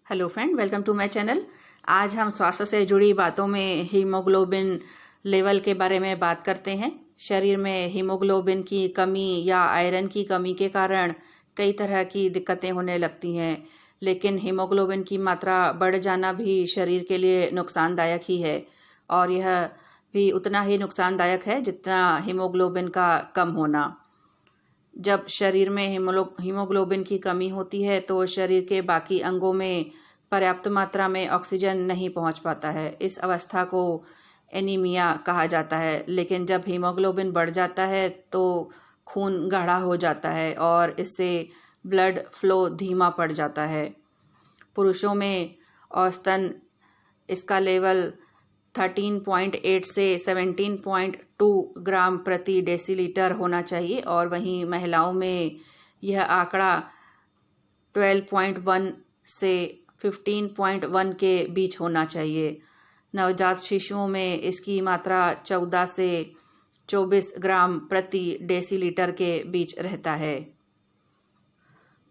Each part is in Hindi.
Hello friend, welcome to my channel. आज हम स्वास्थ्य से जुड़ी बातों में हीमोग्लोबिन लेवल के बारे में बात करते हैं। शरीर में हीमोग्लोबिन की कमी या आयरन की कमी के कारण कई तरह की दिक्कतें होने लगती हैं, लेकिन हीमोग्लोबिन की मात्रा बढ़ जाना भी शरीर के लिए नुकसानदायक ही है और यह भी उतना ही नुकसानदायक है जितना हीमोग्लोबिन का कम होना। जब शरीर में हीमोग्लोबिन की कमी होती है तो शरीर के बाकी अंगों में पर्याप्त मात्रा में ऑक्सीजन नहीं पहुंच पाता है। इस अवस्था को एनीमिया कहा जाता है। लेकिन जब हीमोग्लोबिन बढ़ जाता है तो खून गाढ़ा हो जाता है और इससे ब्लड फ्लो धीमा पड़ जाता है। पुरुषों में औसतन इसका लेवल 13.8 से 17.2 ग्राम प्रति डेसीलीटर होना चाहिए और वहीं महिलाओं में यह आंकड़ा 12.1 से 15.1 के बीच होना चाहिए। नवजात शिशुओं में इसकी मात्रा 14 से 24 ग्राम प्रति डेसीलीटर के बीच रहता है।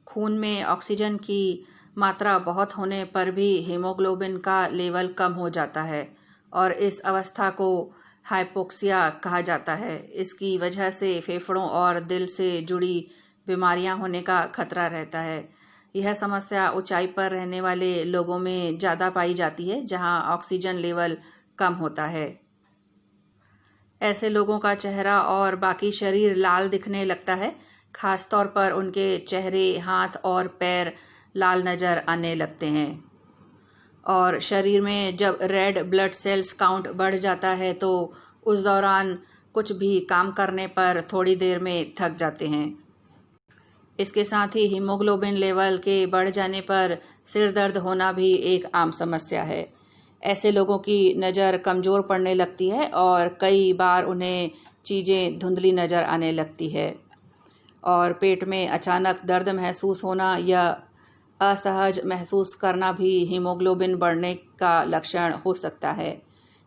खून में ऑक्सीजन की मात्रा बहुत होने पर भी हीमोग्लोबिन का लेवल कम हो जाता है और इस अवस्था को हाइपोक्सिया कहा जाता है। इसकी वजह से फेफड़ों और दिल से जुड़ी बीमारियां होने का खतरा रहता है। यह समस्या ऊंचाई पर रहने वाले लोगों में ज़्यादा पाई जाती है, जहां ऑक्सीजन लेवल कम होता है। ऐसे लोगों का चेहरा और बाकी शरीर लाल दिखने लगता है, खासतौर पर उनके चेहरे, हाथ और पैर लाल नज़र आने लगते हैं। और शरीर में जब रेड ब्लड सेल्स काउंट बढ़ जाता है तो उस दौरान कुछ भी काम करने पर थोड़ी देर में थक जाते हैं। इसके साथ ही हीमोग्लोबिन लेवल के बढ़ जाने पर सिर दर्द होना भी एक आम समस्या है। ऐसे लोगों की नज़र कमज़ोर पड़ने लगती है और कई बार उन्हें चीज़ें धुंधली नज़र आने लगती है और पेट में अचानक दर्द महसूस होना या असहज महसूस करना भी हीमोग्लोबिन बढ़ने का लक्षण हो सकता है।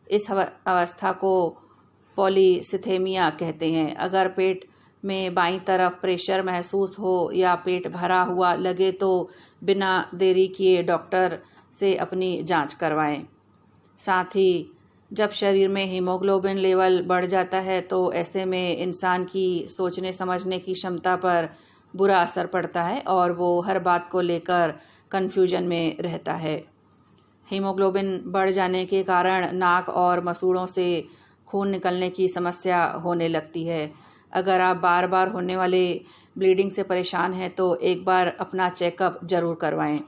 इस अवस्था को पॉलीसिथेमिया कहते हैं। अगर पेट में बाईं तरफ प्रेशर महसूस हो या पेट भरा हुआ लगे तो बिना देरी किए डॉक्टर से अपनी जांच करवाएं। साथ ही जब शरीर में हीमोग्लोबिन लेवल बढ़ जाता है तो ऐसे में इंसान की सोचने समझने की क्षमता पर बुरा असर पड़ता है और वो हर बात को लेकर कन्फ्यूजन में रहता है। हीमोग्लोबिन बढ़ जाने के कारण नाक और मसूड़ों से खून निकलने की समस्या होने लगती है। अगर आप बार बार होने वाले ब्लीडिंग से परेशान हैं तो एक बार अपना चेकअप जरूर करवाएं।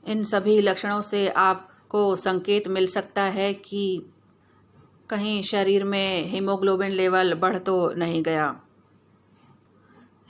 इन सभी लक्षणों से आपको संकेत मिल सकता है कि कहीं शरीर में हीमोग्लोबिन लेवल बढ़ तो नहीं गया।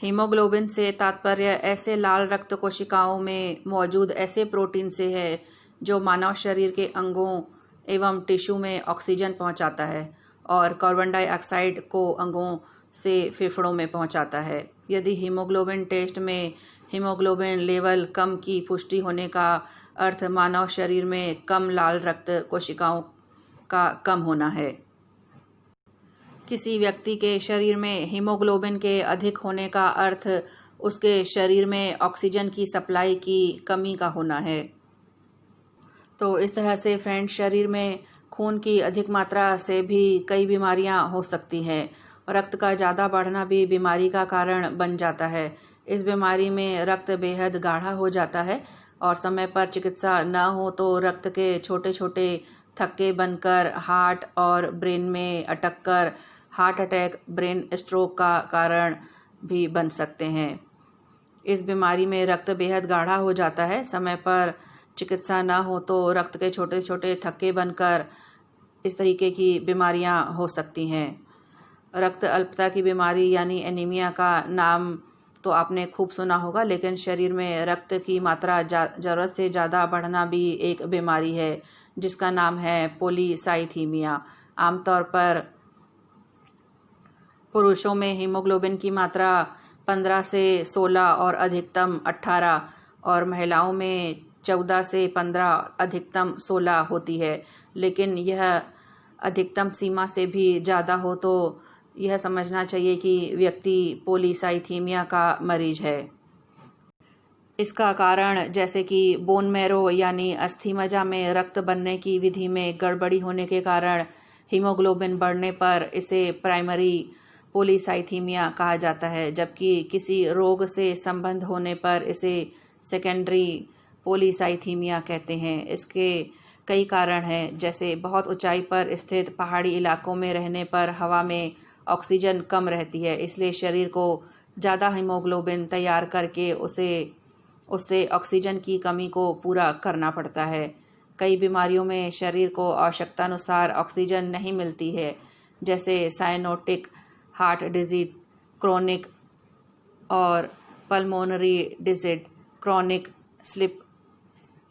हीमोग्लोबिन से तात्पर्य ऐसे लाल रक्त कोशिकाओं में मौजूद ऐसे प्रोटीन से है जो मानव शरीर के अंगों एवं टिश्यू में ऑक्सीजन पहुंचाता है और कार्बन डाइऑक्साइड को अंगों से फेफड़ों में पहुंचाता है। यदि हीमोग्लोबिन टेस्ट में हीमोग्लोबिन लेवल कम की पुष्टि होने का अर्थ मानव शरीर में कम लाल रक्त कोशिकाओं का कम होना है। किसी व्यक्ति के शरीर में हीमोग्लोबिन के अधिक होने का अर्थ उसके शरीर में ऑक्सीजन की सप्लाई की कमी का होना है। तो इस तरह से फ्रेंड, शरीर में खून की अधिक मात्रा से भी कई बीमारियां हो सकती हैं। रक्त का ज़्यादा बढ़ना भी बीमारी का कारण बन जाता है। इस बीमारी में रक्त बेहद गाढ़ा हो जाता है और समय पर चिकित्सा न हो तो रक्त के छोटे छोटे थक्के बनकर हार्ट और ब्रेन में अटक कर हार्ट अटैक, ब्रेन स्ट्रोक का कारण भी बन सकते हैं। इस बीमारी में रक्त बेहद गाढ़ा हो जाता है। समय पर चिकित्सा न हो तो रक्त के छोटे छोटे थक्के बनकर इस तरीके की बीमारियां हो सकती हैं। रक्त अल्पता की बीमारी यानी एनीमिया का नाम तो आपने खूब सुना होगा, लेकिन शरीर में रक्त की मात्रा ज़रूरत से ज़्यादा बढ़ना भी एक बीमारी है जिसका नाम है पॉलीसाइथीमिया। आमतौर पर पुरुषों में हीमोग्लोबिन की मात्रा 15 से 16 और अधिकतम 18 और महिलाओं में 14 से 15 अधिकतम 16 होती है। लेकिन यह अधिकतम सीमा से भी ज़्यादा हो तो यह समझना चाहिए कि व्यक्ति पॉलीसाइथीमिया का मरीज है। इसका कारण जैसे कि बोन मैरो यानी अस्थि मज्जा में रक्त बनने की विधि में गड़बड़ी होने के कारण हीमोग्लोबिन बढ़ने पर इसे प्राइमरी पोलीसाइथीमिया कहा जाता है, जबकि किसी रोग से संबंध होने पर इसे सेकेंडरी पोलीसाइथीमिया कहते हैं। इसके कई कारण हैं, जैसे बहुत ऊंचाई पर स्थित पहाड़ी इलाकों में रहने पर हवा में ऑक्सीजन कम रहती है, इसलिए शरीर को ज़्यादा हीमोग्लोबिन तैयार करके उससे ऑक्सीजन की कमी को पूरा करना पड़ता है। कई बीमारियों में शरीर को आवश्यकतानुसार ऑक्सीजन नहीं मिलती है, जैसे साइनोटिक हार्ट डिजीज, क्रोनिक और पल्मोनरी डिजीज, क्रोनिक स्लीप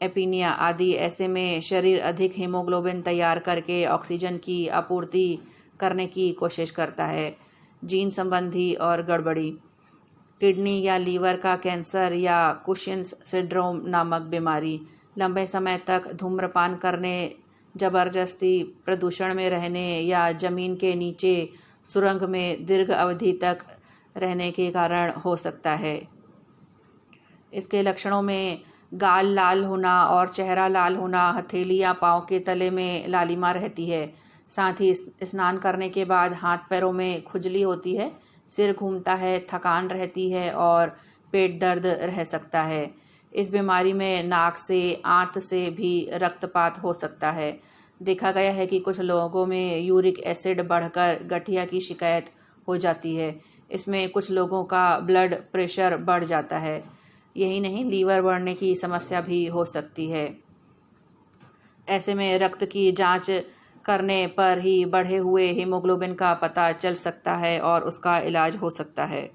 एपीनिया आदि। ऐसे में शरीर अधिक हीमोग्लोबिन तैयार करके ऑक्सीजन की आपूर्ति करने की कोशिश करता है। जीन संबंधी और गड़बड़ी, किडनी या लीवर का कैंसर या कुशिन्स सिंड्रोम नामक बीमारी, लंबे समय तक धूम्रपान करने, जबरदस्ती प्रदूषण में रहने या जमीन के नीचे सुरंग में दीर्घ अवधि तक रहने के कारण हो सकता है। इसके लक्षणों में गाल लाल होना और चेहरा लाल होना, हथेली या पाँव के तले में लालिमा रहती है। साथ ही स्नान करने के बाद हाथ पैरों में खुजली होती है, सिर घूमता है, थकान रहती है और पेट दर्द रह सकता है। इस बीमारी में नाक से, आंत से भी रक्तपात हो सकता है। देखा गया है कि कुछ लोगों में यूरिक एसिड बढ़कर गठिया की शिकायत हो जाती है। इसमें कुछ लोगों का ब्लड प्रेशर बढ़ जाता है। यही नहीं, लीवर बढ़ने की समस्या भी हो सकती है। ऐसे में रक्त की जांच करने पर ही बढ़े हुए हीमोग्लोबिन का पता चल सकता है और उसका इलाज हो सकता है।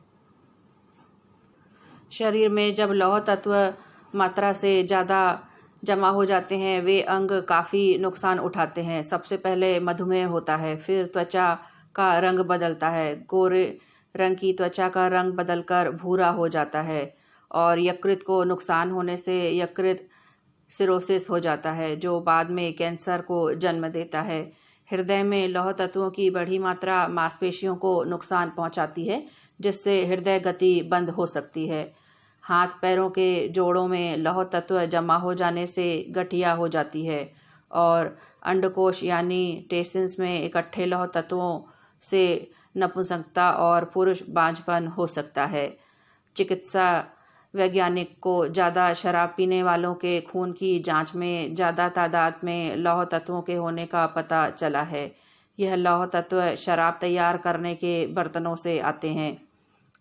शरीर में जब लौह तत्व मात्रा से ज़्यादा जमा हो जाते हैं, वे अंग काफ़ी नुकसान उठाते हैं। सबसे पहले मधुमेह होता है, फिर त्वचा का रंग बदलता है, गोरे रंग की त्वचा का रंग बदलकर भूरा हो जाता है और यकृत को नुकसान होने से यकृत सिरोसिस हो जाता है, जो बाद में कैंसर को जन्म देता है। हृदय में लौह तत्वों की बढ़ी मात्रा मांसपेशियों को नुकसान पहुंचाती है, जिससे हृदय गति बंद हो सकती है। हाथ पैरों के जोड़ों में लौह तत्व जमा हो जाने से गठिया हो जाती है और अंडकोश यानी टेस्टिस में इकट्ठे लौह तत्वों से नपुंसकता और पुरुष बांझपन हो सकता है। चिकित्सा वैज्ञानिक को ज़्यादा शराब पीने वालों के खून की जांच में ज़्यादा तादाद में लौह तत्वों के होने का पता चला है। यह लौह तत्व शराब तैयार करने के बर्तनों से आते हैं।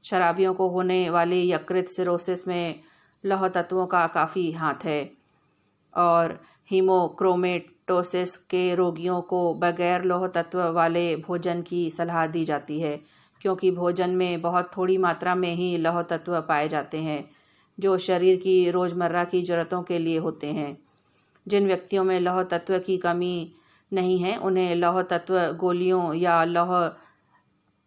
शराबियों को होने वाली यकृत सिरोसिस में लौह तत्वों का काफ़ी हाथ है और हीमोक्रोमेटोसिस के रोगियों को बगैर लौह तत्व वाले भोजन की सलाह दी जाती है, क्योंकि भोजन में बहुत थोड़ी मात्रा में ही लौह तत्व पाए जाते हैं जो शरीर की रोज़मर्रा की ज़रूरतों के लिए होते हैं। जिन व्यक्तियों में लौह तत्व की कमी नहीं है, उन्हें लौह तत्व गोलियों या लौह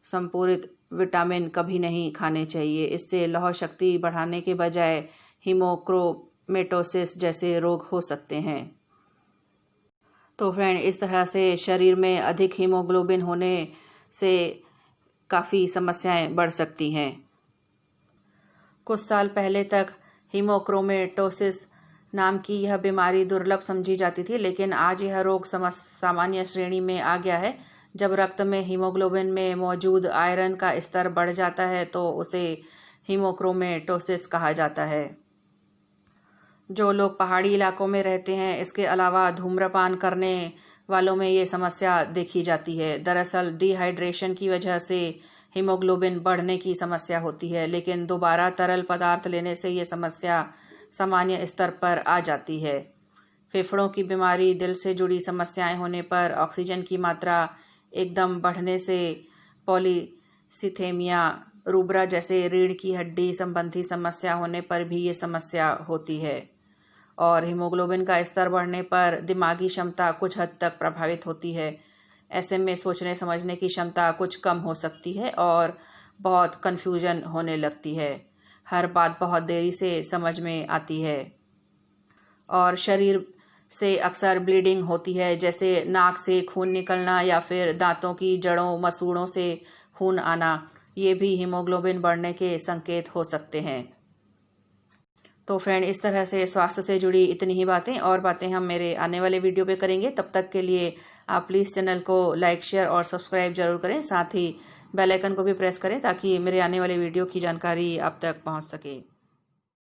संपूरित विटामिन कभी नहीं खाने चाहिए। इससे लौह शक्ति बढ़ाने के बजाय हीमोक्रोमेटोसिस जैसे रोग हो सकते हैं। तो फ्रेंड, इस तरह से शरीर में अधिक हीमोग्लोबिन होने से काफ़ी समस्याएं बढ़ सकती हैं। कुछ साल पहले तक हीमोक्रोमेटोसिस नाम की यह बीमारी दुर्लभ समझी जाती थी, लेकिन आज यह रोग सामान्य श्रेणी में आ गया है। जब रक्त में हीमोग्लोबिन में मौजूद आयरन का स्तर बढ़ जाता है तो उसे हीमोक्रोमेटोसिस कहा जाता है। जो लोग पहाड़ी इलाकों में रहते हैं, इसके अलावा धूम्रपान करने वालों में ये समस्या देखी जाती है। दरअसल डिहाइड्रेशन की वजह से हीमोग्लोबिन बढ़ने की समस्या होती है, लेकिन दोबारा तरल पदार्थ लेने से ये समस्या सामान्य स्तर पर आ जाती है। फेफड़ों की बीमारी, दिल से जुड़ी समस्याएं होने पर, ऑक्सीजन की मात्रा एकदम बढ़ने से, पॉलीसिथेमिया रूब्रा जैसे रीढ़ की हड्डी संबंधी समस्या होने पर भी ये समस्या होती है। और हीमोग्लोबिन का स्तर बढ़ने पर दिमागी क्षमता कुछ हद तक प्रभावित होती है। ऐसे में सोचने समझने की क्षमता कुछ कम हो सकती है और बहुत कन्फ्यूजन होने लगती है। हर बात बहुत देरी से समझ में आती है और शरीर से अक्सर ब्लीडिंग होती है, जैसे नाक से खून निकलना या फिर दांतों की जड़ों, मसूड़ों से खून आना। ये भी हीमोग्लोबिन बढ़ने के संकेत हो सकते हैं। तो फ्रेंड, इस तरह से स्वास्थ्य से जुड़ी इतनी ही बातें और बातें हम मेरे आने वाले वीडियो पे करेंगे। तब तक के लिए आप प्लीज़ चैनल को लाइक, शेयर और सब्सक्राइब जरूर करें। साथ ही बेल आइकन को भी प्रेस करें ताकि मेरे आने वाले वीडियो की जानकारी आप तक पहुंच सके।